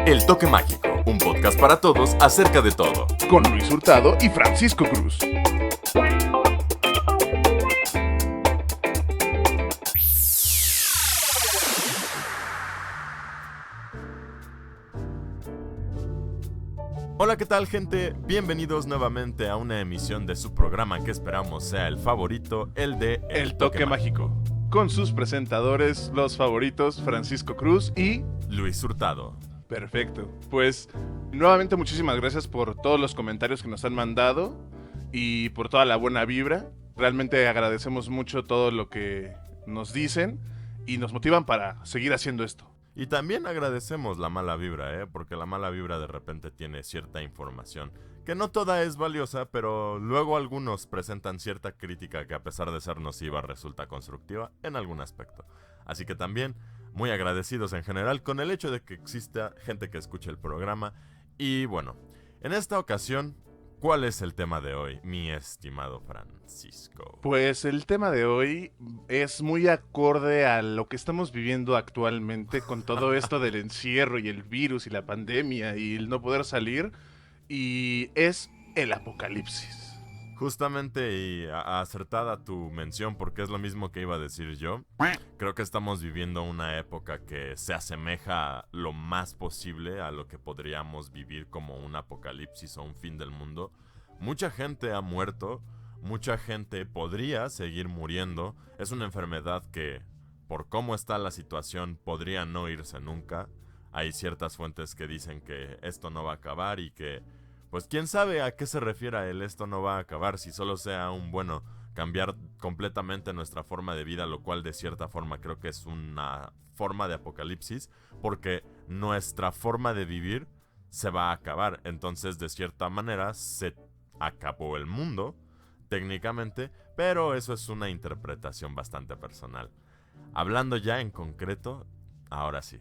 El Toque Mágico, un podcast para todos acerca de todo. Con Luis Hurtado y Francisco Cruz. Hola, ¿qué tal, gente? Bienvenidos nuevamente a una emisión de su programa que esperamos sea el favorito, el de El Toque Mágico. Con sus presentadores, los favoritos, Francisco Cruz y Luis Hurtado. Perfecto. Pues nuevamente muchísimas gracias por todos los comentarios que nos han mandado y por toda la buena vibra. Realmente agradecemos mucho todo lo que nos dicen y nos motivan para seguir haciendo esto. Y también agradecemos la mala vibra, porque la mala vibra de repente tiene cierta información que no toda es valiosa, pero luego algunos presentan cierta crítica que a pesar de ser nociva resulta constructiva en algún aspecto. Así que también muy agradecidos en general con el hecho de que exista gente que escuche el programa. Y bueno, en esta ocasión, ¿cuál es el tema de hoy, mi estimado Francisco? Pues el tema de hoy es muy acorde a lo que estamos viviendo actualmente con todo esto del encierro y el virus y la pandemia y el no poder salir, y es el apocalipsis. Justamente y acertada tu mención, porque es lo mismo que iba a decir yo. Creo que estamos viviendo una época que se asemeja lo más posible a lo que podríamos vivir como un apocalipsis o un fin del mundo. Mucha gente ha muerto, mucha gente podría seguir muriendo. Es una enfermedad que, por cómo está la situación, podría no irse nunca. Hay ciertas fuentes que dicen que esto no va a acabar y que, pues quién sabe a qué se refiere el esto no va a acabar, si solo sea cambiar completamente nuestra forma de vida, lo cual de cierta forma creo que es una forma de apocalipsis, porque nuestra forma de vivir se va a acabar. Entonces, de cierta manera, se acabó el mundo, técnicamente, pero eso es una interpretación bastante personal. Hablando ya en concreto, ahora sí,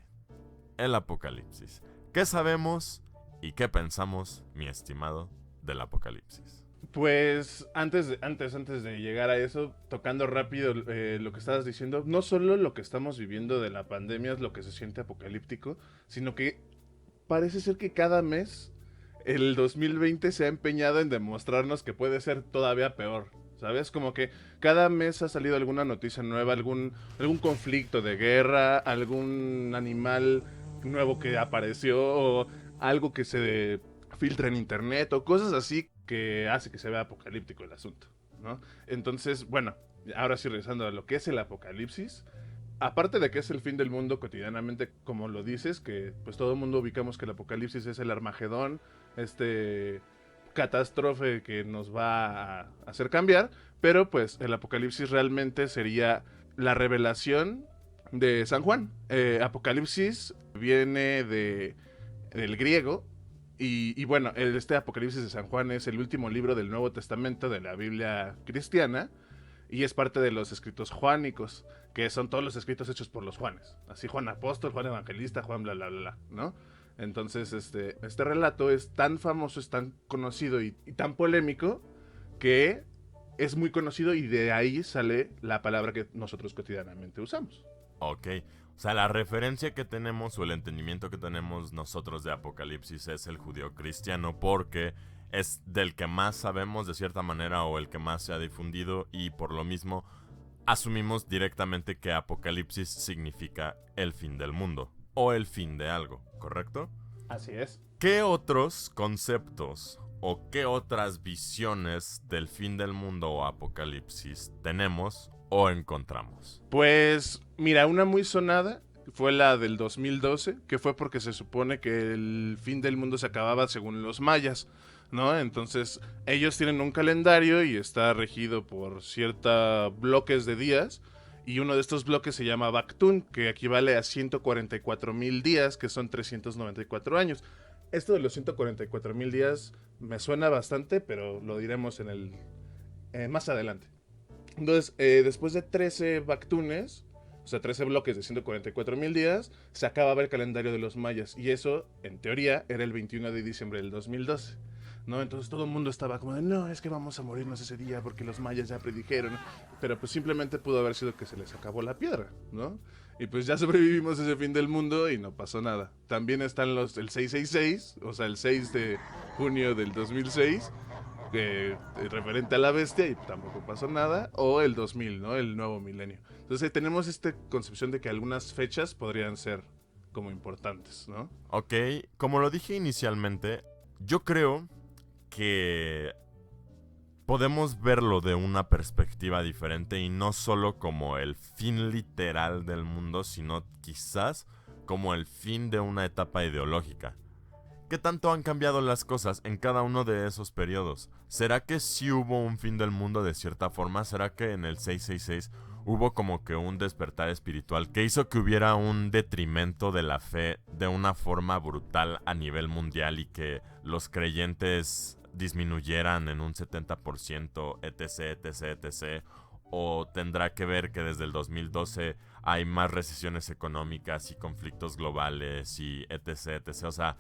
el apocalipsis. ¿Qué sabemos y qué pensamos, mi estimado, del apocalipsis? Pues antes de llegar a eso, tocando rápido lo que estabas diciendo, no solo lo que estamos viviendo de la pandemia es lo que se siente apocalíptico, sino que parece ser que cada mes el 2020 se ha empeñado en demostrarnos que puede ser todavía peor, ¿sabes? Como que cada mes ha salido alguna noticia nueva, algún conflicto de guerra, algún animal nuevo que apareció, o algo que se filtra en internet, o cosas así que hace que se vea apocalíptico el asunto, ¿no? Entonces, bueno, ahora sí regresando a lo que es el apocalipsis. Aparte de que es el fin del mundo cotidianamente, como lo dices, que pues todo el mundo ubicamos que el apocalipsis es el Armagedón, catástrofe que nos va a hacer cambiar, pero pues el apocalipsis realmente sería la revelación de San Juan. Apocalipsis viene del griego, y bueno, este Apocalipsis de San Juan es el último libro del Nuevo Testamento de la Biblia cristiana, y es parte de los escritos juánicos, que son todos los escritos hechos por los Juanes. Así, Juan Apóstol, Juan Evangelista, Juan bla bla bla, ¿no? Entonces, este relato es tan famoso, es tan conocido y tan polémico que es muy conocido, y de ahí sale la palabra que nosotros cotidianamente usamos. Ok, o sea, la referencia que tenemos o el entendimiento que tenemos nosotros de Apocalipsis es el judío cristiano, porque es del que más sabemos de cierta manera o el que más se ha difundido, y por lo mismo asumimos directamente que Apocalipsis significa el fin del mundo o el fin de algo, ¿correcto? Así es. ¿Qué otros conceptos o qué otras visiones del fin del mundo o Apocalipsis tenemos o encontramos? Pues mira, una muy sonada fue la del 2012, que fue porque se supone que el fin del mundo se acababa según los mayas, ¿no? Entonces ellos tienen un calendario y está regido por ciertos bloques de días, y uno de estos bloques se llama Bactún, que equivale a 144,000 días, que son 394 años. Esto de los 144,000 días me suena bastante, pero lo diremos más adelante. Entonces, después de 13 Bactunes, o sea, 13 bloques de 144,000 días, se acababa el calendario de los mayas, y eso, en teoría, era el 21 de diciembre del 2012. ¿no? Entonces todo el mundo estaba como de, no, es que vamos a morirnos ese día porque los mayas ya predijeron. Pero pues simplemente pudo haber sido que se les acabó la piedra, ¿no? Y pues ya sobrevivimos ese fin del mundo y no pasó nada. También están el 666, o sea, el 6 de junio del 2006, referente a la bestia y tampoco pasó nada. O el 2000, ¿no? El nuevo milenio. Entonces tenemos esta concepción de que algunas fechas podrían ser como importantes, ¿no? Ok, como lo dije inicialmente, yo creo que podemos verlo de una perspectiva diferente y no solo como el fin literal del mundo, sino quizás como el fin de una etapa ideológica. ¿Qué tanto han cambiado las cosas en cada uno de esos periodos? ¿Será que sí hubo un fin del mundo de cierta forma? ¿Será que en el 666 hubo como que un despertar espiritual que hizo que hubiera un detrimento de la fe de una forma brutal a nivel mundial y que los creyentes disminuyeran en un 70%, etc, etc, etc? ¿O tendrá que ver que desde el 2012 hay más recesiones económicas y conflictos globales y etc, etc? O sea,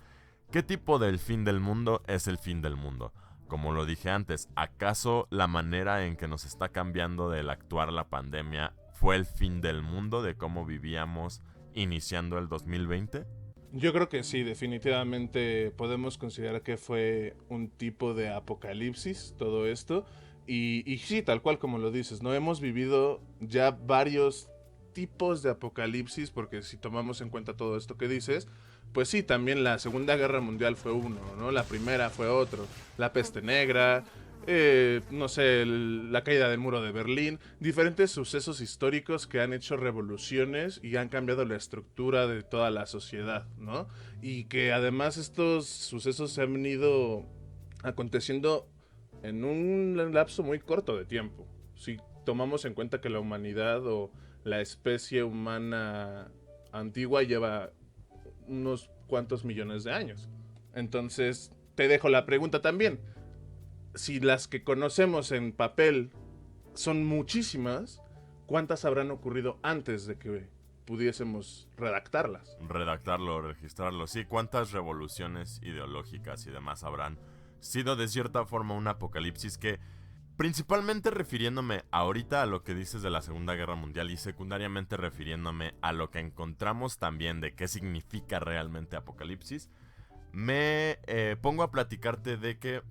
¿qué tipo del fin del mundo es el fin del mundo? Como lo dije antes, ¿acaso la manera en que nos está cambiando del actuar la pandemia fue el fin del mundo de cómo vivíamos iniciando el 2020? Yo creo que sí, definitivamente podemos considerar que fue un tipo de apocalipsis todo esto. Y sí, tal cual como lo dices, ¿no? Hemos vivido ya varios tipos de apocalipsis, porque si tomamos en cuenta todo esto que dices, pues sí, también la Segunda Guerra Mundial fue uno, ¿no? La primera fue otro, la peste negra, no sé, la caída del muro de Berlín, diferentes sucesos históricos que han hecho revoluciones y han cambiado la estructura de toda la sociedad, ¿no? Y que además estos sucesos se han venido aconteciendo en un lapso muy corto de tiempo. Si tomamos en cuenta que la humanidad o la especie humana antigua lleva unos cuantos millones de años. Entonces, te dejo la pregunta también. Si las que conocemos en papel son muchísimas, ¿cuántas habrán ocurrido antes de que pudiésemos redactarlas? Redactarlo, registrarlo. Sí, ¿cuántas revoluciones ideológicas y demás habrán sido de cierta forma un apocalipsis que, principalmente refiriéndome ahorita a lo que dices de la Segunda Guerra Mundial y secundariamente refiriéndome a lo que encontramos también de qué significa realmente apocalipsis, me pongo a platicarte de que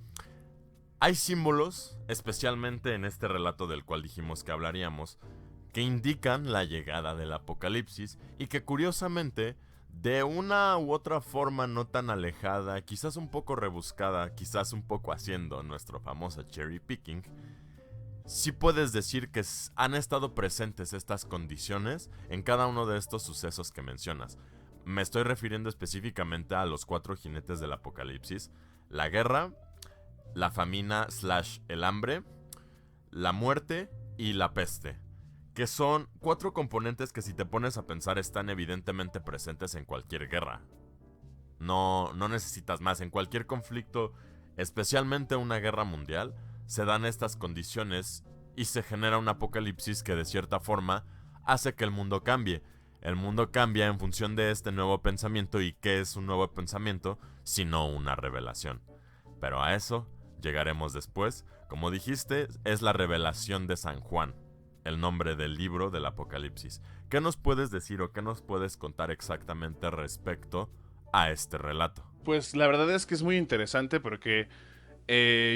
hay símbolos, especialmente en este relato del cual dijimos que hablaríamos, que indican la llegada del apocalipsis y que curiosamente, de una u otra forma no tan alejada, quizás un poco rebuscada, quizás un poco haciendo nuestro famoso cherry picking, sí puedes decir que han estado presentes estas condiciones en cada uno de estos sucesos que mencionas. Me estoy refiriendo específicamente a los 4 jinetes del apocalipsis: la guerra, la famina / el hambre, la muerte y la peste, que son 4 componentes que, si te pones a pensar, están evidentemente presentes en cualquier guerra. No necesitas más. En cualquier conflicto, especialmente una guerra mundial, se dan estas condiciones y se genera un apocalipsis que de cierta forma hace que el mundo cambie. El mundo cambia en función de este nuevo pensamiento. ¿Y qué es un nuevo pensamiento sino una revelación? Pero a eso llegaremos después. Como dijiste, es la revelación de San Juan, el nombre del libro del Apocalipsis. ¿Qué nos puedes decir o qué nos puedes contar exactamente respecto a este relato? Pues la verdad es que es muy interesante porque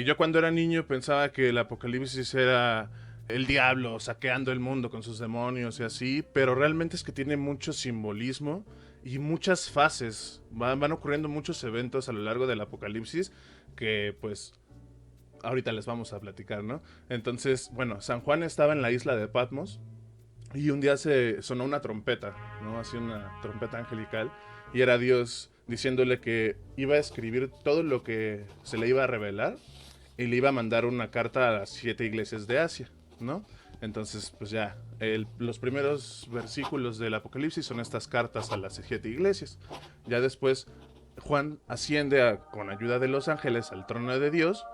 yo cuando era niño pensaba que el apocalipsis era el diablo saqueando el mundo con sus demonios y así, pero realmente es que tiene mucho simbolismo y muchas fases. Van ocurriendo muchos eventos a lo largo del apocalipsis que pues ahorita les vamos a platicar, ¿no? Entonces, bueno, San Juan estaba en la isla de Patmos y un día se sonó una trompeta, ¿no? Así una trompeta angelical, y era Dios diciéndole que iba a escribir todo lo que se le iba a revelar y le iba a mandar una carta a las 7 iglesias de Asia, ¿no? Entonces, pues ya, los primeros versículos del Apocalipsis son estas cartas a las 7 iglesias. Ya después, Juan asciende con ayuda de los ángeles al trono de Dios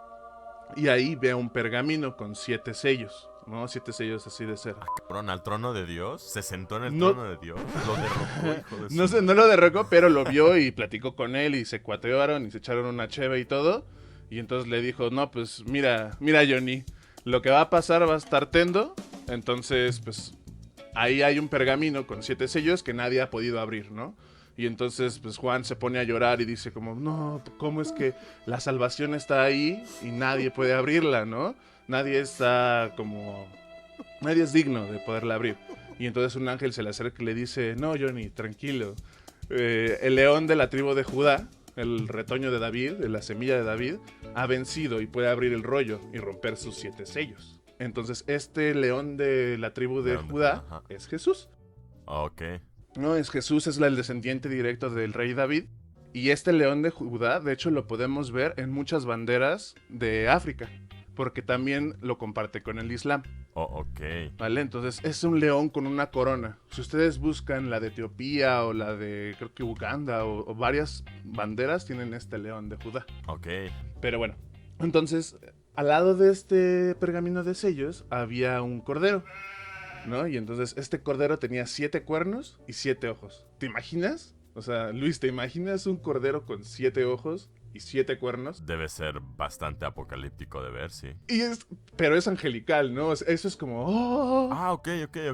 y ahí ve un pergamino con 7 sellos, ¿no? 7 sellos así de cera. Cabrón, ¿al trono de Dios? ¿Se sentó en el No, trono de Dios? Lo derrocó, hijo de no su... sé, no lo derrocó, pero lo vio y platicó con él y se cuatearon y se echaron una cheve y todo. Y entonces le dijo, no, pues mira Johnny, lo que va a pasar va a estar tendo. Entonces, pues ahí hay un pergamino con 7 sellos que nadie ha podido abrir, ¿no? Y entonces, pues Juan se pone a llorar y dice como, no, ¿cómo es que la salvación está ahí y nadie puede abrirla, ¿no? Nadie es digno de poderla abrir. Y entonces un ángel se le acerca y le dice, no, Johnny, tranquilo. El león de la tribu de Judá, el retoño de David, de la semilla de David, ha vencido y puede abrir el rollo y romper sus 7 sellos. Entonces este león de la tribu de Judá es Jesús. Ok. No, Jesús es el descendiente directo del rey David. Y este león de Judá, de hecho, lo podemos ver en muchas banderas de África, porque también lo comparte con el Islam. Ok. ¿Vale? Entonces es un león con una corona. Si ustedes buscan la de Etiopía o la de, creo que Uganda o varias banderas, tienen este león de Judá. Ok. Pero bueno, entonces, al lado de este pergamino de sellos había un cordero, ¿no? Y entonces este cordero tenía 7 cuernos y 7 ojos. ¿Te imaginas? O sea, Luis, ¿te imaginas un cordero con 7 ojos y 7 cuernos? Debe ser bastante apocalíptico de ver, sí. Pero es angelical, ¿no? Eso es como... ¡oh! Ok.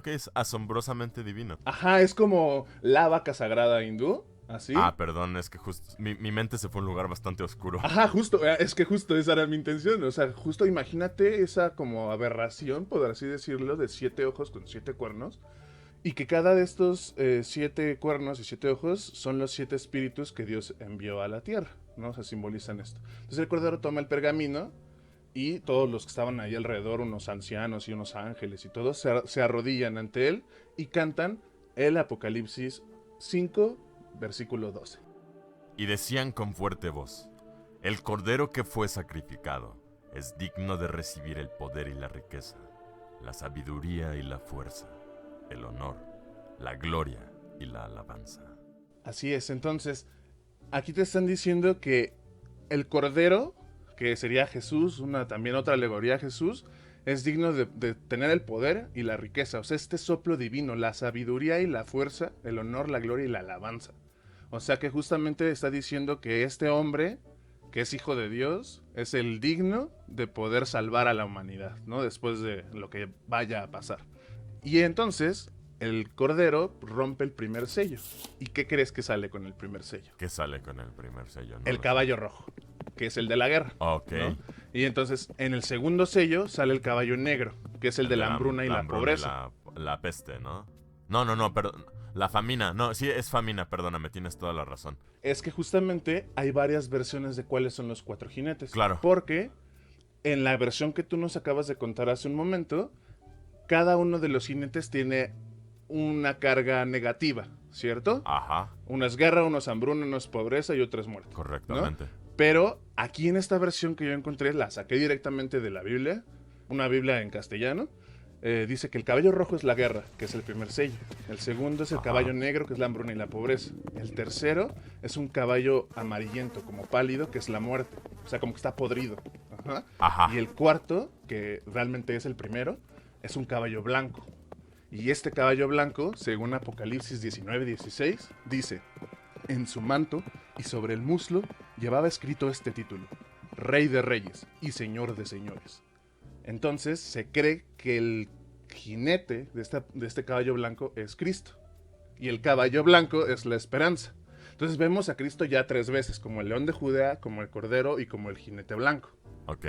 Es asombrosamente divino. Ajá, es como la vaca sagrada hindú. ¿Así? Perdón, es que justo mi mente se fue a un lugar bastante oscuro. Ajá, justo, es que justo esa era mi intención. O sea, justo imagínate esa como aberración, por así decirlo, de 7 ojos con 7 cuernos. Y que cada de estos 7 cuernos y 7 ojos son los 7 espíritus que Dios envió a la tierra, ¿no? O sea, simbolizan esto. Entonces el cordero toma el pergamino y todos los que estaban ahí alrededor, unos ancianos y unos ángeles y todos, se arrodillan ante él y cantan el Apocalipsis 5, versículo 12. Y decían con fuerte voz: el cordero que fue sacrificado es digno de recibir el poder y la riqueza, la sabiduría y la fuerza, el honor, la gloria y la alabanza. Así es, entonces, aquí te están diciendo que el cordero, que sería Jesús, también otra alegoría a Jesús, es digno de tener el poder y la riqueza. O sea, este soplo divino, la sabiduría y la fuerza, el honor, la gloria y la alabanza. O sea que justamente está diciendo que este hombre, que es hijo de Dios, es el digno de poder salvar a la humanidad, ¿no? Después de lo que vaya a pasar. Y entonces el cordero rompe el primer sello. ¿Y qué crees que sale con el primer sello? ¿Qué sale con el primer sello? No el caballo rojo, que es el de la guerra. Ok. ¿No? Y entonces en el segundo sello sale el caballo negro, que es el de la hambruna y la pobreza. La peste, ¿no? No, perdón. La famina. No, sí, es famina, perdóname, tienes toda la razón. Es que justamente hay varias versiones de cuáles son los 4 jinetes. Claro. Porque en la versión que tú nos acabas de contar hace un momento, cada uno de los jinetes tiene una carga negativa, ¿cierto? Ajá. Uno es guerra, uno es hambruna, uno es pobreza y otro es muerte. Correctamente. ¿No? Pero aquí en esta versión que yo encontré, la saqué directamente de la Biblia, una Biblia en castellano, dice que el caballo rojo es la guerra, que es el primer sello. El segundo es el caballo negro, que es la hambruna y la pobreza. El tercero es un caballo amarillento, como pálido, que es la muerte. O sea, como que está podrido. Ajá. Y el cuarto, que realmente es el primero, es un caballo blanco. Y este caballo blanco, según Apocalipsis 19:16, dice: en su manto y sobre el muslo llevaba escrito este título: Rey de Reyes y Señor de Señores. Entonces se cree que el jinete de este caballo blanco es Cristo. Y el caballo blanco es la esperanza. Entonces vemos a Cristo ya 3 veces, como el león de Judea, como el cordero y como el jinete blanco. Ok.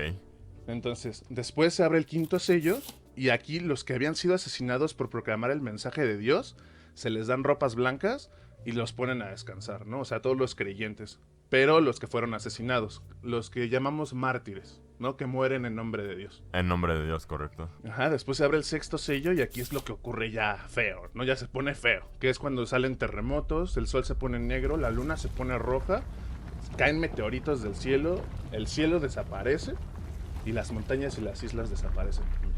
Entonces, después se abre el quinto sello y aquí los que habían sido asesinados por proclamar el mensaje de Dios, se les dan ropas blancas y los ponen a descansar, ¿no? O sea, todos los creyentes, pero los que fueron asesinados, los que llamamos mártires, ¿no? Que mueren en nombre de Dios. En nombre de Dios, correcto. Ajá, después se abre el sexto sello y aquí es lo que ocurre ya feo, ¿no? Ya se pone feo, que es cuando salen terremotos, el sol se pone negro, la luna se pone roja, caen meteoritos del cielo, el cielo desaparece y las montañas y las islas desaparecen también.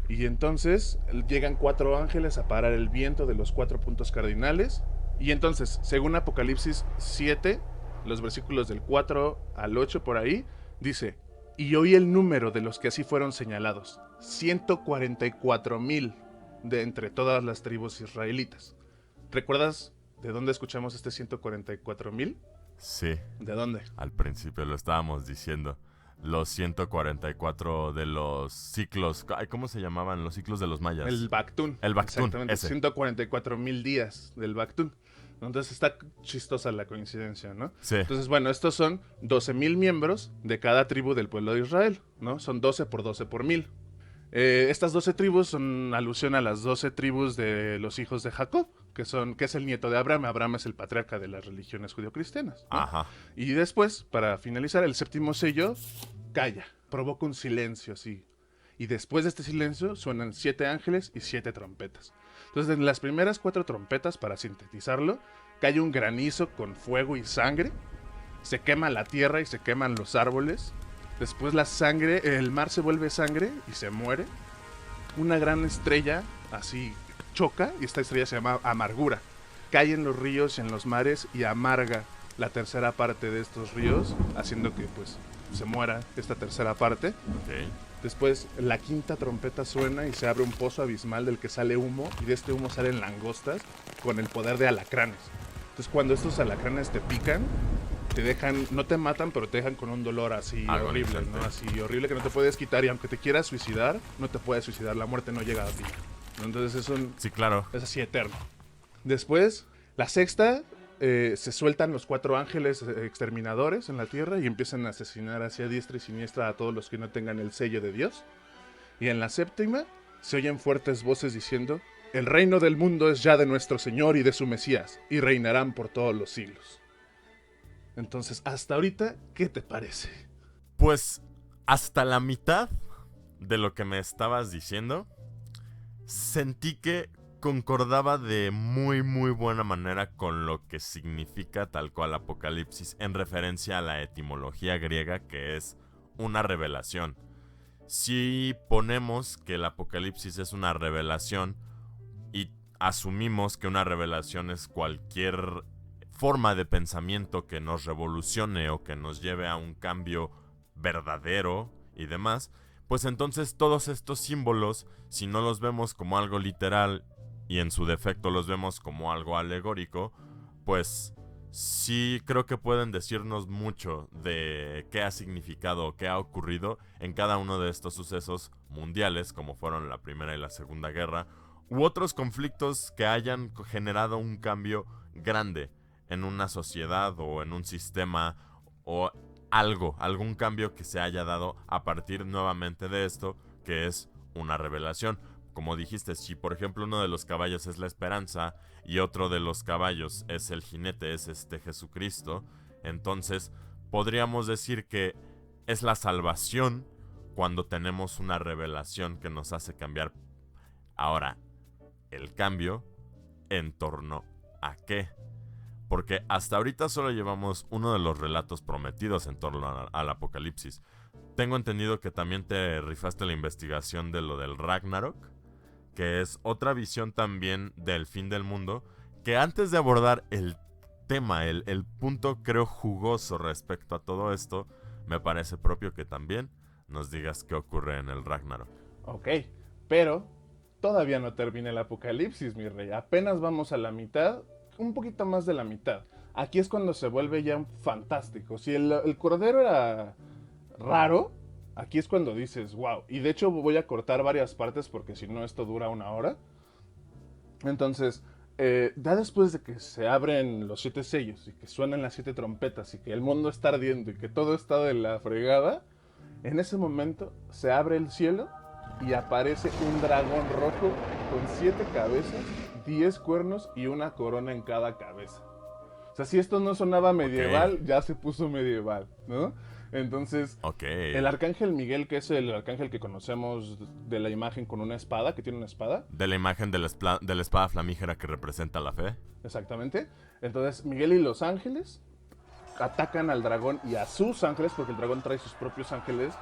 Y entonces llegan 4 ángeles a parar el viento de los 4 puntos cardinales. Y entonces, según Apocalipsis 7, los versículos del 4 al 8 por ahí, dice: y oí el número de los que así fueron señalados, 144,000 de entre todas las tribus israelitas. ¿Recuerdas de dónde escuchamos este 144,000? Sí, ¿De dónde? al principio lo estábamos diciendo. Los 144 de los ciclos. Ay, ¿cómo se llamaban? Los ciclos de los mayas. El Bactún. El Bactún, Exactamente, ese. 144,000 días del Bactún. Entonces está chistosa la coincidencia, ¿no? Sí. Entonces, bueno, estos son 12,000 miembros de cada tribu del pueblo de Israel, ¿no? Son 12 por 12 por 1000. Estas 12 tribus son alusión a las 12 tribus de los hijos de Jacob, que es el nieto de Abraham. Abraham es el patriarca de las religiones judio-cristianas, ¿no? Ajá. Y después, para finalizar, el séptimo sello calla, provoca un silencio así. Y después de este silencio suenan 7 ángeles y 7 trompetas. Entonces, en las primeras 4 trompetas, para sintetizarlo, cae un granizo con fuego y sangre. Se quema la tierra y se queman los árboles. Después la sangre, el mar se vuelve sangre y se muere. Una gran estrella así choca y esta estrella se llama Amargura. Cae en los ríos y en los mares y amarga la tercera parte de estos ríos, haciendo que pues se muera esta tercera parte. Ok. Después la quinta trompeta suena y se abre un pozo abismal del que sale humo, y de este humo salen langostas con el poder de alacranes. Entonces cuando estos alacranes te pican, te dejan, no te matan, pero te dejan con un dolor así horrible, ¿no? Así horrible que no te puedes quitar, y aunque te quieras suicidar, no te puedes suicidar, la muerte no llega a ti, ¿no? Entonces Sí, claro. es así eterno. Después, la sexta, se sueltan los 4 ángeles exterminadores en la tierra y empiezan a asesinar hacia diestra y siniestra a todos los que no tengan el sello de Dios. Y en la séptima se oyen fuertes voces diciendo: el reino del mundo es ya de nuestro Señor y de su Mesías, y reinarán por todos los siglos. Entonces, hasta ahorita, ¿qué te parece? Pues hasta la mitad de lo que me estabas diciendo, sentí que concordaba de muy muy buena manera con lo que significa tal cual Apocalipsis, en referencia a la etimología griega, que es una revelación. Si ponemos que el Apocalipsis es una revelación y asumimos que una revelación es cualquier forma de pensamiento que nos revolucione o que nos lleve a un cambio verdadero y demás, pues entonces todos estos símbolos, si no los vemos como algo literal y en su defecto los vemos como algo alegórico, pues sí creo que pueden decirnos mucho de qué ha significado o qué ha ocurrido en cada uno de estos sucesos mundiales, como fueron la Primera y la Segunda Guerra, u otros conflictos que hayan generado un cambio grande en una sociedad o en un sistema, o algún cambio que se haya dado a partir nuevamente de esto, que es una revelación. Como dijiste, si por ejemplo uno de los caballos es la esperanza y otro de los caballos es el jinete, es Jesucristo, entonces podríamos decir que es la salvación cuando tenemos una revelación que nos hace cambiar. Ahora, el cambio, ¿en torno a qué? Porque hasta ahorita solo llevamos uno de los relatos prometidos en torno al Apocalipsis. Tengo entendido que también te rifaste la investigación de lo del Ragnarok, que es otra visión también del fin del mundo, que antes de abordar el tema, el punto creo jugoso respecto a todo esto, me parece propio que también nos digas qué ocurre en el Ragnarok. Ok, pero todavía no termina el Apocalipsis, mi rey. Apenas vamos a la mitad, un poquito más de la mitad. Aquí es cuando se vuelve ya fantástico. Si el Cordero era raro, aquí es cuando dices, wow. Y de hecho voy a cortar varias partes porque si no esto dura 1 hora. Entonces, ya después de que se abren los 7 sellos y que suenan las 7 trompetas y que el mundo está ardiendo y que todo está de la fregada, en ese momento se abre el cielo y aparece un dragón rojo con 7 cabezas, 10 cuernos y una corona en cada cabeza. O sea, si esto no sonaba medieval, ya se puso medieval, ¿no? Entonces, el arcángel Miguel, que es el arcángel que conocemos de la imagen con una espada, que tiene una espada. De la imagen de la espada flamígera que representa la fe. Exactamente. Entonces, Miguel y los ángeles atacan al dragón y a sus ángeles, porque el dragón trae sus propios ángeles.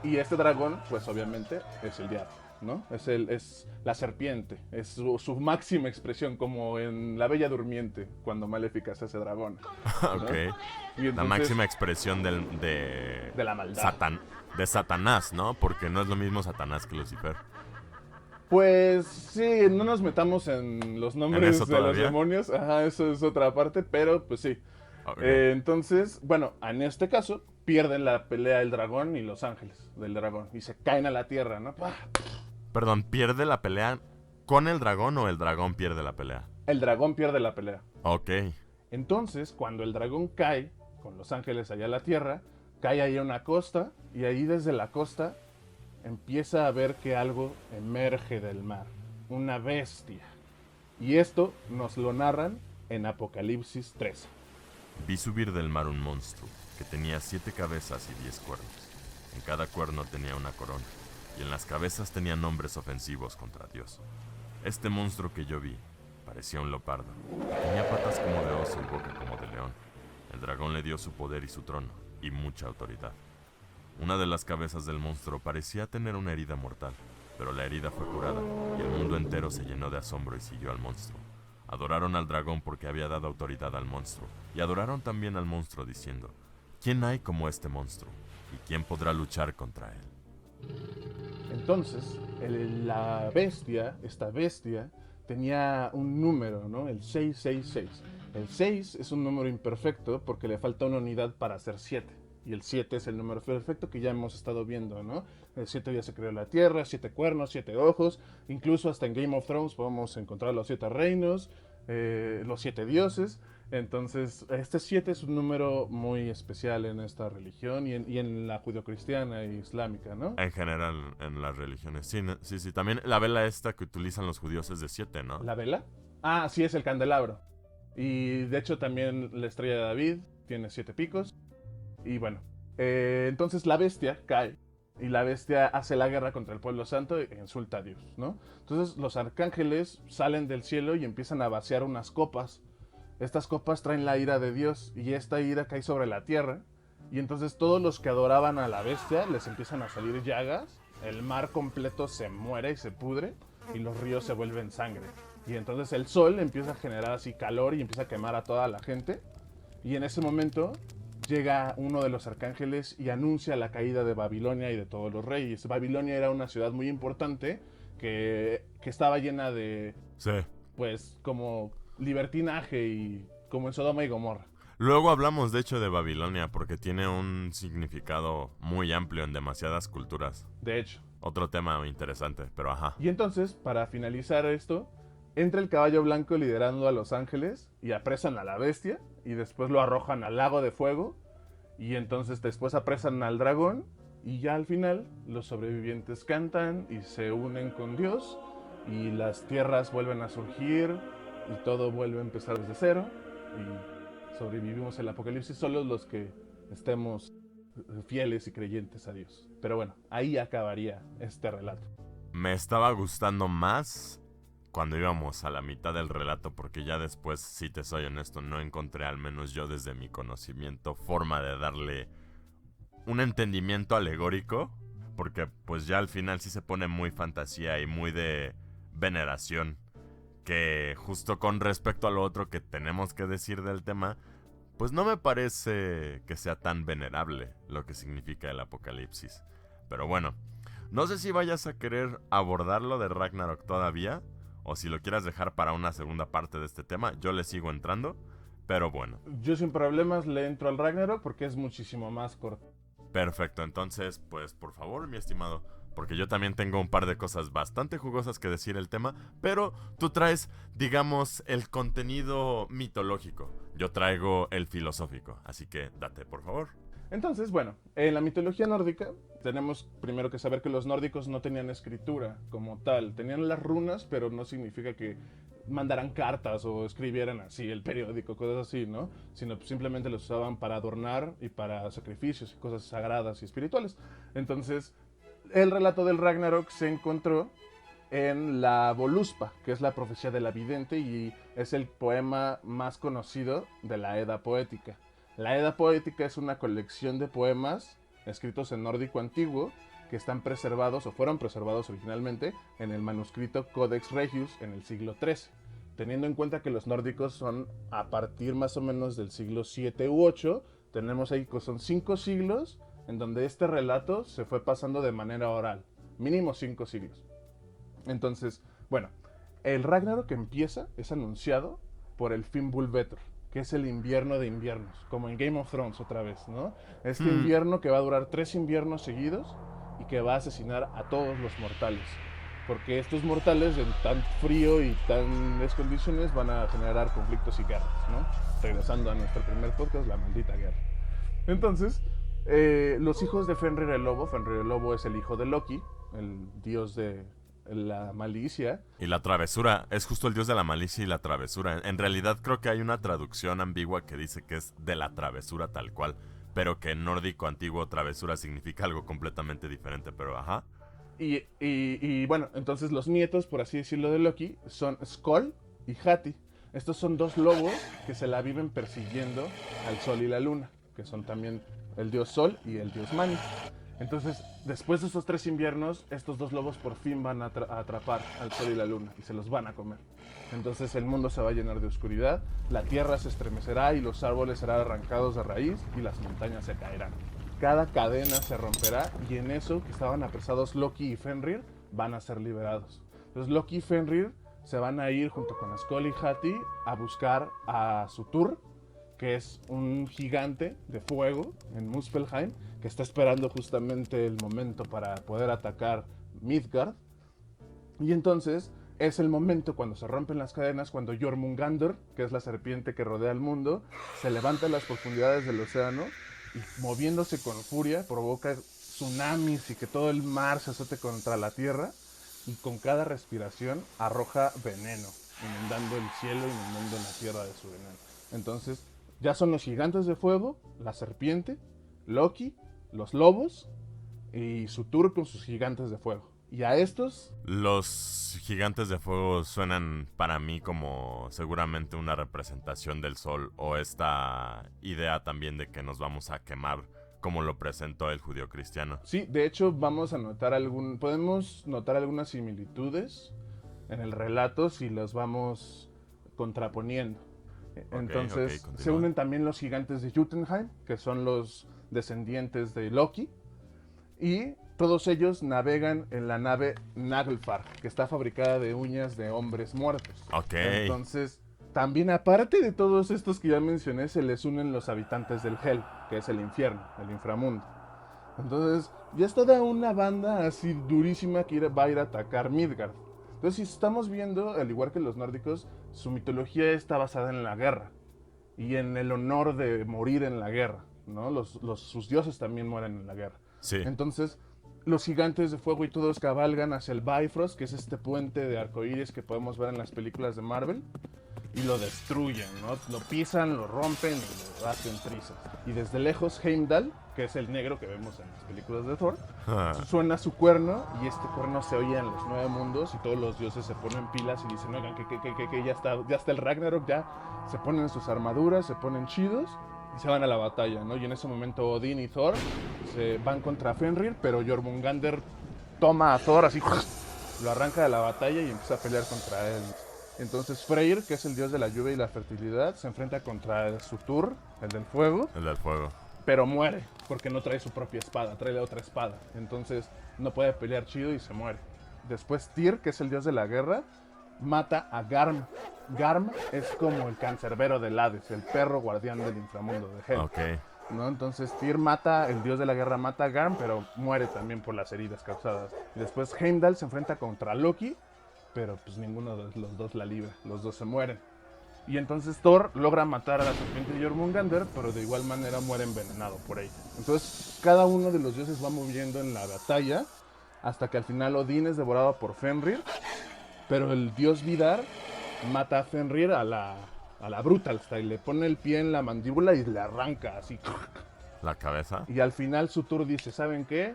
Y este dragón, pues obviamente, es el diablo, ¿no? Es la serpiente, es su máxima expresión, como en La Bella Durmiente, cuando Maléfica se hace dragón, ¿no? Ok. Y entonces, la máxima expresión de la maldad. De Satanás, ¿no? Porque no es lo mismo Satanás que Lucifer. Pues sí, no nos metamos en los nombres de los demonios. Ajá, eso es otra parte, pero pues sí. Ok. Entonces, bueno, en este caso, pierden la pelea el dragón y los ángeles del dragón. Y se caen a la tierra, ¿no? ¡Pah! Perdón, ¿pierde la pelea con el dragón o el dragón pierde la pelea? El dragón pierde la pelea. Ok. Entonces, cuando el dragón cae con los ángeles allá a la tierra, cae ahí a una costa y ahí desde la costa empieza a ver que algo emerge del mar, una bestia. Y esto nos lo narran en Apocalipsis 13. Vi subir del mar un monstruo que tenía 7 cabezas y 10 cuernos. En cada cuerno tenía una corona y en las cabezas tenía nombres ofensivos contra Dios. Este monstruo que yo vi parecía un leopardo. Tenía patas como de oso y boca como de león. El dragón le dio su poder y su trono y mucha autoridad. Una de las cabezas del monstruo parecía tener una herida mortal, pero la herida fue curada y el mundo entero se llenó de asombro y siguió al monstruo. Adoraron al dragón porque había dado autoridad al monstruo, y adoraron también al monstruo diciendo, ¿quién hay como este monstruo? ¿Y quién podrá luchar contra él? Entonces, esta bestia, tenía un número, ¿no? El 666. El 6 es un número imperfecto porque le falta una unidad para hacer 7. Y el 7 es el número perfecto que ya hemos estado viendo, ¿no? El 7 ya se creó la tierra, 7 cuernos, 7 ojos. Incluso hasta en Game of Thrones podemos encontrar los 7 reinos, los 7 dioses. Entonces, este 7 es un número muy especial en esta religión y en la judeocristiana e islámica, ¿no? En general, en las religiones. Sí, sí, sí. También la vela esta que utilizan los judíos es de 7, ¿no? ¿La vela? Ah, sí, es el candelabro. Y de hecho también la estrella de David tiene 7 picos. Y bueno, entonces la bestia cae. Y la bestia hace la guerra contra el pueblo santo e insulta a Dios, ¿no? Entonces los arcángeles salen del cielo y empiezan a vaciar unas copas. Estas copas traen la ira de Dios y esta ira cae sobre la tierra. Y entonces todos los que adoraban a la bestia les empiezan a salir llagas. El mar completo se muere y se pudre y los ríos se vuelven sangre. Y entonces el sol empieza a generar así calor y empieza a quemar a toda la gente. Y en ese momento llega uno de los arcángeles y anuncia la caída de Babilonia y de todos los reyes. Babilonia era una ciudad muy importante que estaba llena de, Sí. pues, como libertinaje y como en Sodoma y Gomorra. Luego hablamos de hecho de Babilonia porque tiene un significado muy amplio en demasiadas culturas. De hecho. Otro tema interesante, pero ajá. Y entonces, para finalizar esto, entra el caballo blanco liderando a los ángeles y apresan a la bestia y después lo arrojan al lago de fuego y entonces después apresan al dragón y ya al final los sobrevivientes cantan y se unen con Dios y las tierras vuelven a surgir y todo vuelve a empezar desde cero y sobrevivimos el apocalipsis solo los que estemos fieles y creyentes a Dios. Pero bueno, ahí acabaría este relato. Me estaba gustando más cuando íbamos a la mitad del relato porque ya después, si te soy honesto, no encontré, al menos yo desde mi conocimiento, forma de darle un entendimiento alegórico, porque pues ya al final sí se pone muy fantasía y muy de veneración, que justo con respecto a lo otro que tenemos que decir del tema, pues no me parece que sea tan venerable lo que significa el apocalipsis. Pero bueno, no sé si vayas a querer abordarlo de Ragnarok todavía, o si lo quieras dejar para una segunda parte de este tema. Yo le sigo entrando, pero bueno. Yo sin problemas le entro al Ragnarok porque es muchísimo más corto. Perfecto, entonces, pues por favor, mi estimado, porque yo también tengo un par de cosas bastante jugosas que decir el tema, pero tú traes, digamos, el contenido mitológico. Yo traigo el filosófico, así que date, por favor. Entonces, bueno, en la mitología nórdica tenemos primero que saber que los nórdicos no tenían escritura como tal. Tenían las runas, pero no significa que mandaran cartas o escribieran así el periódico, cosas así, ¿no? Sino simplemente los usaban para adornar y para sacrificios y cosas sagradas y espirituales. Entonces, el relato del Ragnarok se encontró en la Voluspa, que es la profecía de la vidente y es el poema más conocido de la Edda poética. La Edda poética es una colección de poemas escritos en nórdico antiguo que están preservados o fueron preservados originalmente en el manuscrito Codex Regius en el siglo XIII. Teniendo en cuenta que los nórdicos son a partir más o menos del siglo VII u VIII, tenemos ahí que son 5 siglos en donde este relato se fue pasando de manera oral, mínimo 5 siglos. Entonces, bueno, el Ragnarok empieza, es anunciado por el Fimbulvetr, que es el invierno de inviernos, como en Game of Thrones otra vez, ¿no? Este invierno que va a durar 3 inviernos seguidos y que va a asesinar a todos los mortales. Porque estos mortales en tan frío y tales condiciones van a generar conflictos y guerras, ¿no? Regresando a nuestro primer podcast, la maldita guerra. Entonces, los hijos de Fenrir el Lobo es el hijo de Loki, el dios de la malicia. Y la travesura, es justo el dios de la malicia y la travesura. En realidad creo que hay una traducción ambigua que dice que es de la travesura tal cual, pero que en nórdico antiguo travesura significa algo completamente diferente, pero ajá. Y bueno, entonces los nietos, por así decirlo, de Loki son Skoll y Hati. Estos son 2 lobos que se la viven persiguiendo al sol y la luna, que son también el dios Sol y el dios Mani. Entonces, después de estos 3 inviernos, estos 2 lobos por fin van a atrapar al sol y la luna y se los van a comer. Entonces el mundo se va a llenar de oscuridad, la tierra se estremecerá y los árboles serán arrancados de raíz y las montañas se caerán. Cada cadena se romperá y en eso que estaban apresados Loki y Fenrir van a ser liberados. Entonces Loki y Fenrir se van a ir junto con Skoll y Hati a buscar a Surtur, que es un gigante de fuego en Muspelheim, que está esperando justamente el momento para poder atacar Midgard. Y entonces es el momento cuando se rompen las cadenas, cuando Jormungandr, que es la serpiente que rodea el mundo, se levanta en las profundidades del océano y moviéndose con furia provoca tsunamis y que todo el mar se azote contra la tierra y con cada respiración arroja veneno, inundando el cielo, inundando la tierra de su veneno. Entonces ya son los gigantes de fuego, la serpiente, Loki, los lobos y Surtur con sus gigantes de fuego. Y a estos... Los gigantes de fuego suenan para mí como seguramente una representación del sol o esta idea también de que nos vamos a quemar como lo presentó el judío cristiano. Sí, de hecho vamos a notar podemos notar algunas similitudes en el relato si las vamos contraponiendo. Entonces se unen también los gigantes de Jotunheim, que son los descendientes de Loki, y todos ellos navegan en la nave Naglfar, que está fabricada de uñas de hombres muertos. Entonces, también aparte de todos estos que ya mencioné, se les unen los habitantes del Hel, que es el infierno, el inframundo. Entonces, ya es toda una banda así durísima que va a ir a atacar Midgard. Entonces, si estamos viendo, al igual que los nórdicos, su mitología está basada en la guerra y en el honor de morir en la guerra, ¿no? Sus dioses también mueren en la guerra. Sí. Entonces, los gigantes de fuego y todos cabalgan hacia el Bifrost, que es este puente de arcoíris que podemos ver en las películas de Marvel, y lo destruyen, ¿no? Lo pisan, lo rompen y lo hacen trizas. Y desde lejos Heimdall, que es el negro que vemos en las películas de Thor, suena su cuerno y este cuerno se oye en los 9 mundos y todos los dioses se ponen pilas y dicen, oigan, que ya está el Ragnarok, ya se ponen sus armaduras, se ponen chidos y se van a la batalla, ¿no? Y en ese momento Odín y Thor se van contra Fenrir, pero Jormungandr toma a Thor así, lo arranca de la batalla y empieza a pelear contra él. Entonces Freyr, que es el dios de la lluvia y la fertilidad, se enfrenta contra Surtur, el del fuego. El del fuego. Pero muere, porque no trae su propia espada, trae la otra espada. Entonces no puede pelear chido y se muere. Después Tyr, que es el dios de la guerra, mata a Garm. Garm es como el cancerbero del Hades, el perro guardián del inframundo de Hel. Okay. ¿No? Entonces Tyr el dios de la guerra mata a Garm, pero muere también por las heridas causadas. Y después Heimdall se enfrenta contra Loki, pero pues ninguno de los dos la libra, los dos se mueren. Y entonces Thor logra matar a la serpiente de Jormungandr, pero de igual manera muere envenenado por ella. Entonces cada uno de los dioses va moviendo en la batalla, hasta que al final Odín es devorado por Fenrir, pero el dios Vidar mata a Fenrir a la Brutalstyle, le pone el pie en la mandíbula y le arranca así. La cabeza. Y al final Surtur dice, ¿saben qué?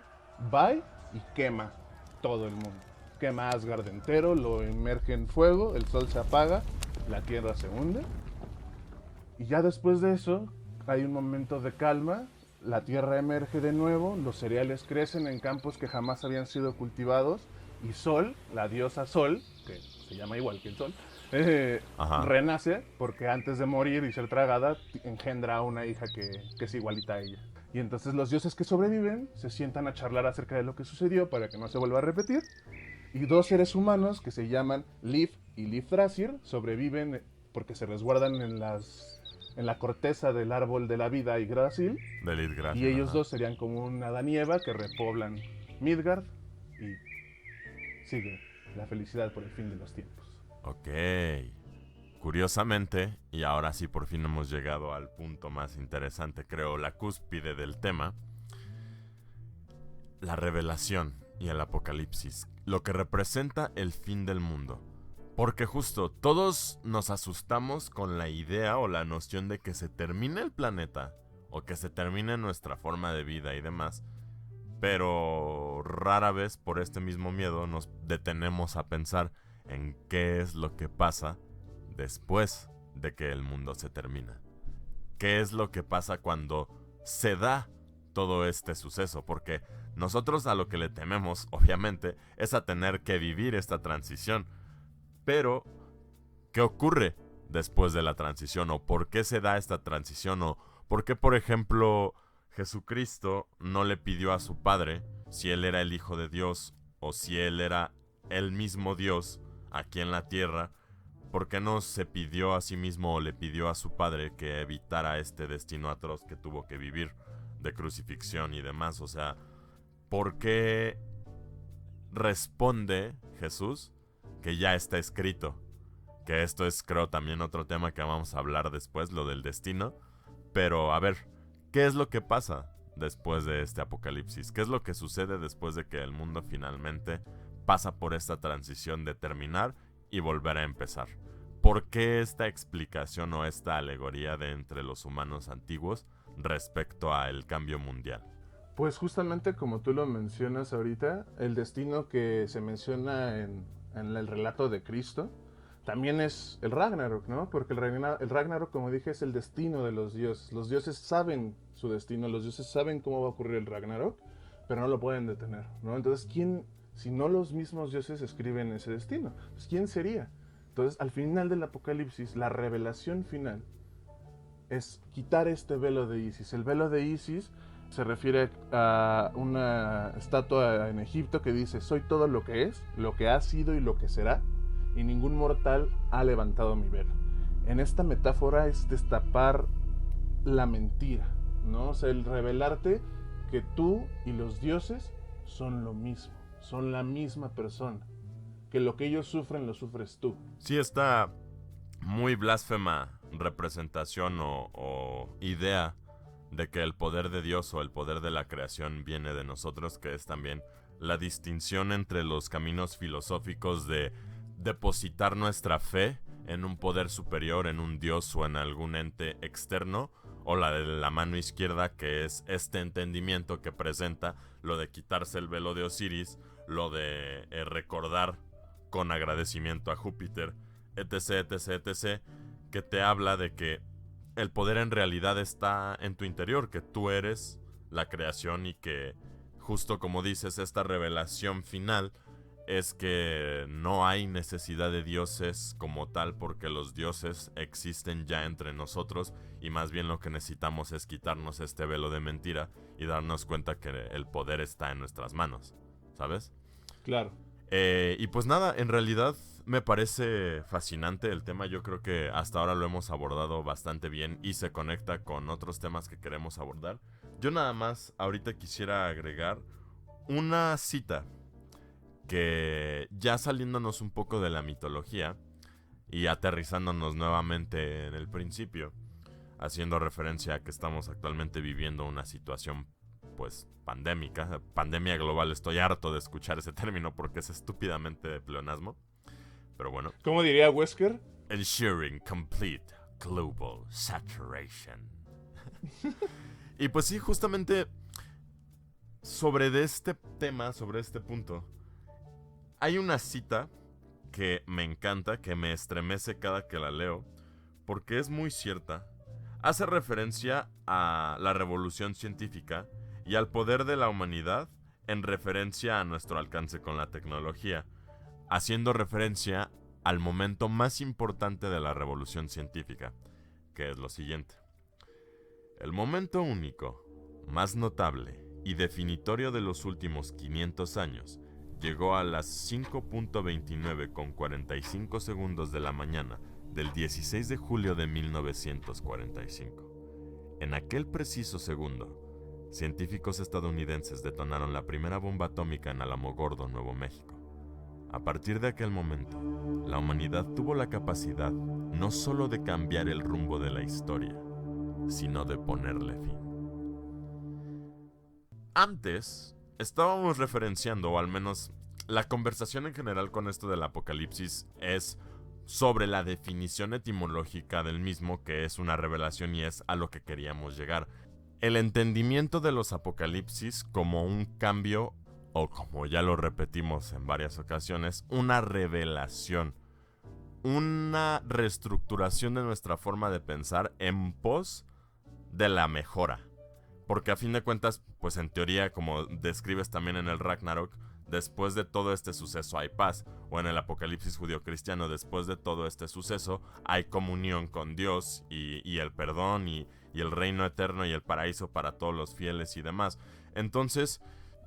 Bye, y quema todo el mundo. Quema Asgard entero, lo inmerge en fuego, el sol se apaga, la tierra se hunde. Y ya después de eso, hay un momento de calma, la tierra emerge de nuevo, los cereales crecen en campos que jamás habían sido cultivados, y Sol, la diosa Sol, que se llama igual que el Sol, renace porque antes de morir y ser tragada, engendra a una hija que es igualita a ella. Y entonces los dioses que sobreviven se sientan a charlar acerca de lo que sucedió para que no se vuelva a repetir. Y 2 seres humanos que se llaman Lif y Lifthrasir sobreviven porque se resguardan en las en la corteza del árbol de la vida Yggdrasil. Del Yggdrasil, Y ellos ajá. dos serían como un Adán y Eva que repoblan Midgard y sigue la felicidad por el fin de los tiempos. Ok. Curiosamente, y ahora sí por fin hemos llegado al punto más interesante, creo, la cúspide del tema, la revelación y el apocalipsis, lo que representa el fin del mundo. Porque justo todos nos asustamos con la idea o la noción de que se termine el planeta o que se termine nuestra forma de vida y demás, pero rara vez por este mismo miedo nos detenemos a pensar en qué es lo que pasa después de que el mundo se termina. ¿Qué es lo que pasa cuando se da todo este suceso? Porque nosotros a lo que le tememos, obviamente, es a tener que vivir esta transición. Pero, ¿qué ocurre después de la transición? ¿O por qué se da esta transición? ¿O por qué, por ejemplo, Jesucristo no le pidió a su Padre si Él era el Hijo de Dios o si Él era el mismo Dios aquí en la tierra? ¿Por qué no se pidió a sí mismo o le pidió a su Padre que evitara este destino atroz que tuvo que vivir de crucifixión y demás? O sea, ¿por qué responde Jesús que ya está escrito? Que esto es, creo, también otro tema que vamos a hablar después, lo del destino. Pero, a ver, ¿qué es lo que pasa después de este apocalipsis? ¿Qué es lo que sucede después de que el mundo finalmente pasa por esta transición de terminar y volver a empezar? ¿Por qué esta explicación o esta alegoría de entre los humanos antiguos respecto al cambio mundial? Pues justamente como tú lo mencionas ahorita, el destino que se menciona en el relato de Cristo también es el Ragnarok, ¿no? Porque el Ragnarok, como dije, es el destino de los dioses. Los dioses saben su destino, los dioses saben cómo va a ocurrir el Ragnarok, pero no lo pueden detener, ¿no? Entonces, ¿quién, si no los mismos dioses escriben ese destino? Pues, ¿quién sería? Entonces, al final del Apocalipsis, la revelación final es quitar este velo de Isis. El velo de Isis se refiere a una estatua en Egipto que dice: soy todo lo que es, lo que ha sido y lo que será, y ningún mortal ha levantado mi velo. En esta metáfora es destapar la mentira, ¿no? O sea, el revelarte que tú y los dioses son lo mismo, son la misma persona, que lo que ellos sufren lo sufres tú. Sí, esta muy blasfema representación o idea de que el poder de Dios o el poder de la creación viene de nosotros, que es también la distinción entre los caminos filosóficos de depositar nuestra fe en un poder superior, en un Dios o en algún ente externo, o la de la mano izquierda, que es este entendimiento que presenta lo de quitarse el velo de Osiris, lo de recordar con agradecimiento a Júpiter, etc, etc, etc, que te habla de que el poder en realidad está en tu interior, que tú eres la creación y que, justo como dices, esta revelación final es que no hay necesidad de dioses como tal, porque los dioses existen ya entre nosotros y más bien lo que necesitamos es quitarnos este velo de mentira y darnos cuenta que el poder está en nuestras manos, ¿sabes? Claro. Y pues nada, en realidad me parece fascinante el tema. Yo creo que hasta ahora lo hemos abordado bastante bien y se conecta con otros temas que queremos abordar. Yo nada más ahorita quisiera agregar una cita que, ya saliéndonos un poco de la mitología y aterrizándonos nuevamente en el principio, haciendo referencia a que estamos actualmente viviendo una situación pues pandémica, pandemia global. Estoy harto de escuchar ese término porque es estúpidamente de pleonasmo, pero bueno. ¿Cómo diría Wesker? Ensuring complete global saturation. Y pues sí, justamente sobre de este tema, sobre este punto, hay una cita que me encanta, que me estremece cada que la leo, porque es muy cierta. Hace referencia a la revolución científica y al poder de la humanidad en referencia a nuestro alcance con la tecnología, haciendo referencia al momento más importante de la revolución científica, que es lo siguiente. El momento único, más notable y definitorio de los últimos 500 años llegó a las 5:29 con 45 segundos de la mañana del 16 de julio de 1945. En aquel preciso segundo, científicos estadounidenses detonaron la primera bomba atómica en Alamogordo, Nuevo México. A partir de aquel momento, la humanidad tuvo la capacidad no solo de cambiar el rumbo de la historia, sino de ponerle fin. Antes, estábamos referenciando, o al menos la conversación en general con esto del apocalipsis es sobre la definición etimológica del mismo, que es una revelación y es a lo que queríamos llegar. El entendimiento de los apocalipsis como un cambio, o como ya lo repetimos en varias ocasiones, una revelación, una reestructuración de nuestra forma de pensar en pos de la mejora. Porque a fin de cuentas, pues en teoría, como describes también en el Ragnarok, después de todo este suceso hay paz, o en el apocalipsis judío-cristiano, después de todo este suceso hay comunión con Dios y el perdón y el reino eterno y el paraíso para todos los fieles y demás. Entonces,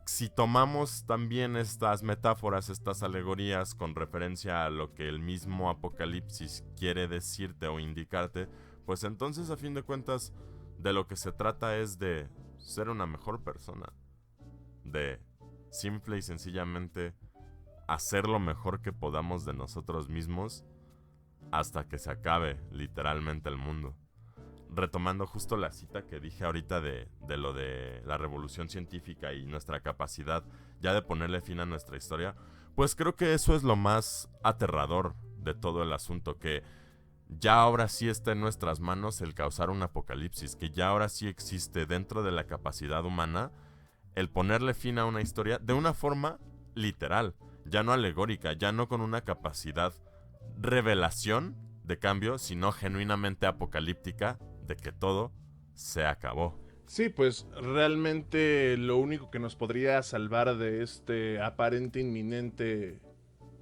si tomamos también estas metáforas, estas alegorías con referencia a lo que el mismo apocalipsis quiere decirte o indicarte, pues entonces a fin de cuentas de lo que se trata es de ser una mejor persona, de simple y sencillamente hacer lo mejor que podamos de nosotros mismos hasta que se acabe literalmente el mundo. Retomando justo la cita que dije ahorita de lo de la revolución científica y nuestra capacidad ya de ponerle fin a nuestra historia, pues creo que eso es lo más aterrador de todo el asunto, que ya ahora sí está en nuestras manos el causar un apocalipsis, que ya ahora sí existe dentro de la capacidad humana el ponerle fin a una historia de una forma literal, ya no alegórica, ya no con una capacidad revelación de cambio, sino genuinamente apocalíptica de que todo se acabó. Sí, pues realmente lo único que nos podría salvar de este aparente inminente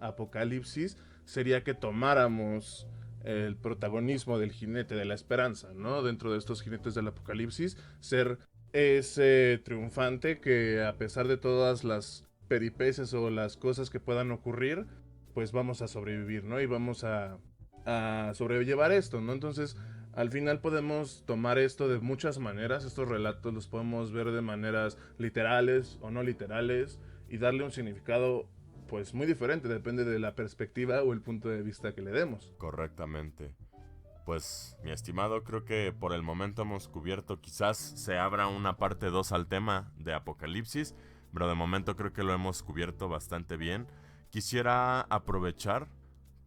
apocalipsis sería que tomáramos el protagonismo del jinete de la esperanza, ¿no? Dentro de estos jinetes del apocalipsis, ser ese triunfante que a pesar de todas las peripecias o las cosas que puedan ocurrir, pues vamos a sobrevivir, ¿no? Y vamos a sobrellevar esto, ¿no? Entonces, al final podemos tomar esto de muchas maneras, estos relatos los podemos ver de maneras literales o no literales y darle un significado pues muy diferente, depende de la perspectiva o el punto de vista que le demos. Correctamente. Pues, mi estimado, creo que por el momento hemos cubierto, quizás se abra una parte 2 al tema de Apocalipsis, pero de momento creo que lo hemos cubierto bastante bien. Quisiera aprovechar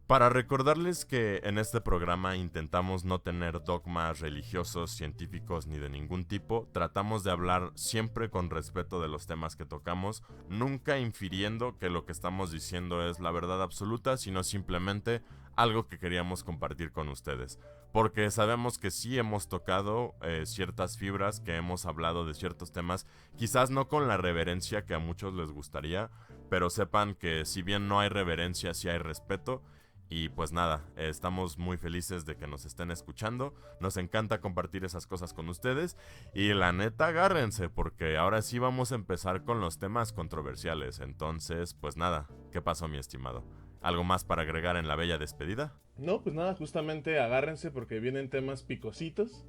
para recordarles que en este programa intentamos no tener dogmas religiosos, científicos ni de ningún tipo. Tratamos de hablar siempre con respeto de los temas que tocamos, nunca infiriendo que lo que estamos diciendo es la verdad absoluta, sino simplemente algo que queríamos compartir con ustedes. Porque sabemos que sí hemos tocado ciertas fibras, que hemos hablado de ciertos temas, quizás no con la reverencia que a muchos les gustaría, pero sepan que si bien no hay reverencia, sí hay respeto. Y pues nada, estamos muy felices de que nos estén escuchando. Nos encanta compartir esas cosas con ustedes. Y la neta, agárrense, porque ahora sí vamos a empezar con los temas controversiales. Entonces, pues nada, ¿qué pasó, mi estimado? ¿Algo más para agregar en la bella despedida? No, pues nada, justamente agárrense porque vienen temas picositos.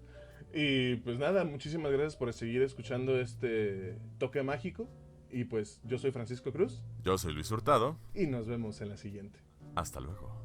Y pues nada, muchísimas gracias por seguir escuchando este toque mágico. Y pues yo soy Francisco Cruz. Yo soy Luis Hurtado. Y nos vemos en la siguiente. Hasta luego.